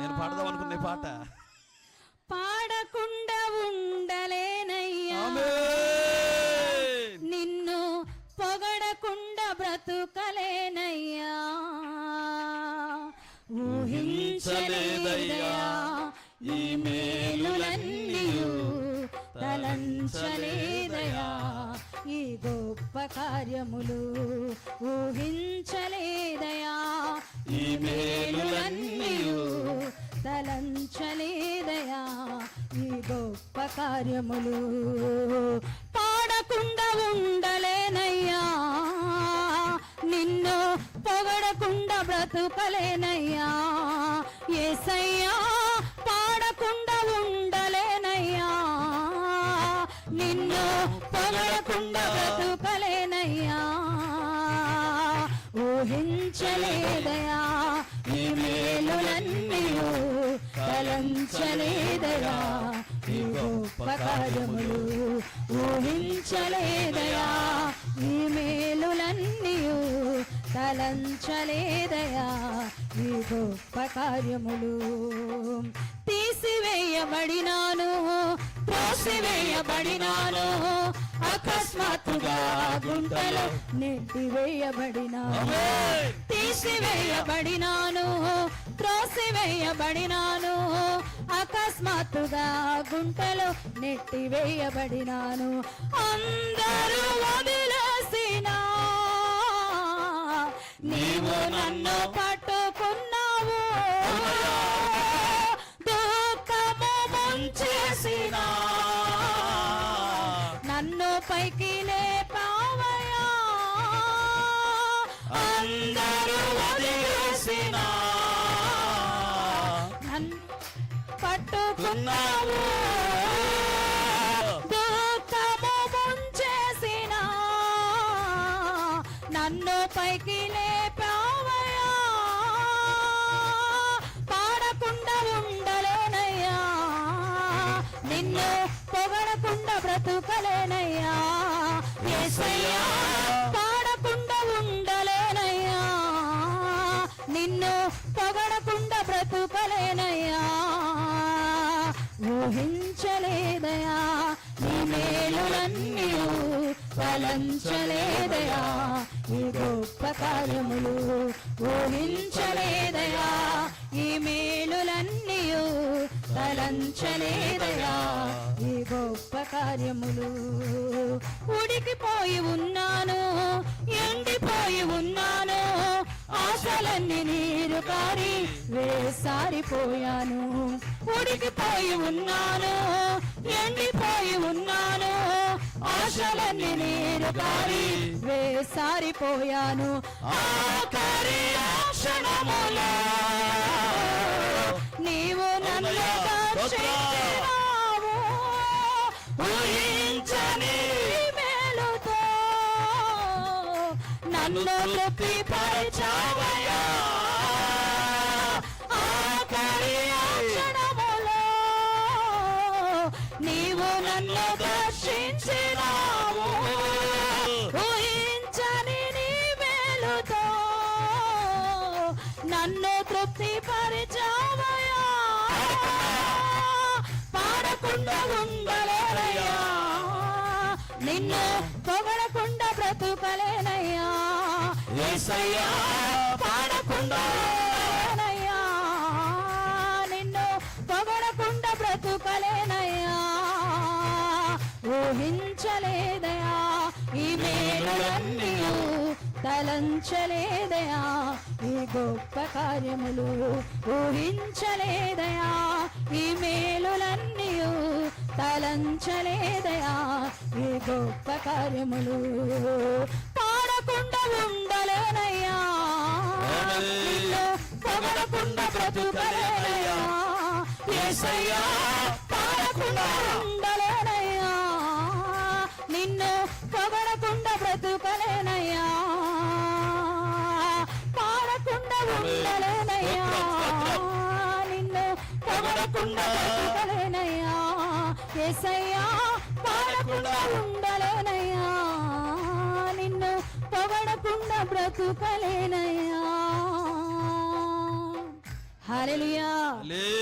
నేను పాడదాం అనుకున్న పాట పాడకుండా ఉండలేనయ్యా, నిన్ను పొగడకుండా బ్రతుకలేనయ్యా. ఊహించలేదయ్యా ఈ మేలులన్నీయు, తలంచలేదయ్యా ఈ గొప్ప కార్యములు. ఊహించలేదయ్యా ఈ మేలులన్నీయు, తలంచలేదయ్యా ఈ గొప్ప కార్యములు. పాడకుండా ఉండలేనయ్యా, నిన్ను పొగడకుండా బ్రతుకలేనయ్యా. యేసయ్యా పాడకుండా ఉండలేనయ్యా, నిన్ను పొగడకుండా బ్రతుకలేనయ్యా. ఊహించలేదయా ఈ మేలులన్నీయు, తలంచలేదయా ఈ గొప్ప కార్యములు. ఊహించలేదయా ఈ మేలులన్నీయు, తలంచలేదయా ఈ గొప్ప కార్యములు. తీసివేయబడినాను, త్రోసివేయబడినాను, అకస్మాత్తుగా గుంటలో నెట్టివేయబడినాను. తీసివేయబడినాను, త్రోసివేయబడినాను, అకస్మాత్తుగా గుంటలో నెట్టివేయబడినాను. అందరూ వదిలేసినా నీవు నన్ను పట్టుకున్నావు. దుఃఖము ముంచేసినా నన్ను పైకి లేపావయ్యా. అందరూ వదిలేసినా నన్ను పట్టుకున్నావు. దుఃఖము ముంచేసినా నన్ను పైకి లేపావయ్యా. పాడకుండా ఉండలేనయ్యా, నిన్ను పొగడకుండా బ్రతుకలేనయ్యా. యేసయ్యా పాడకుండా ఉండలేనయ్యా, నిన్ను పొగడకుండా బ్రతుకలేనయ్యా. ఊహించలేదయా నీ మేలులన్నీయు, తలంచలేదయా ఈ గొప్ప కార్యములు. ఊహించలేదయా ఈ మేలులన్నీయు, తలంచలేదయా ఈ గొప్ప కార్యములు. ఉడికిపోయి ఉన్నాను, ఎండిపోయి ఉన్నాను, ఆశలన్నీ నీరు కారి వేసారిపోయాను. ఉడికిపోయి ఉన్నాను, ఎండిపోయి ఉన్నాను, ఆశలన్నీ నీరు కారి వేసారిపోయాను. ఆఖరి క్షణములో నీవు నన్ను దర్శించినావు. ఊహించని మేలుతో నన్ను తృప్తిపరచావయ్యా. ఆఖరి క్షణములో నీవు నన్ను దర్శించినావు. ఊహించని నీ మేలుతో నన్ను తృప్తిపరచావయ్యా. పాడకుండా ఉండలేనయ్యా, నిన్ను పొగడకుండా బ్రతుకలేనయ్యా. యేసయ్యా పాడకుండా ఉండలేనయ్యా, నిన్ను పొగడకుండా బ్రతుకలేనయ్యా. ఊహించలేదయా ఈ మేలులన్నీయు, తలంచలేదయా ఈ గొప్ప కార్యములు. ఊహించలేదయా ఈ మేలులన్నీయు, తలంచలేదయా ఈ గొప్ప కార్యములు. పాడకుండా ఉండలేనయ్యా, నిన్ను పొగడకుండా బ్రతుకలేనయ్యా. యేసయ్యా పాడకుండా ఉండలేనయ్యా, నిన్ను పొగడకుండా బ్రతుకలేనయ్యా. పాడకుండా ఉండలేనయ్యా, నిన్ను పొగడకుండా బ్రతుకలేనయ్యా. యేసయ్యా పాడకుండా ఉండలేనయ్యా, నిన్ను పొగడకుండా బ్రతుకలేనయ్యా. హల్లెలూయా. హల్లెలూయా.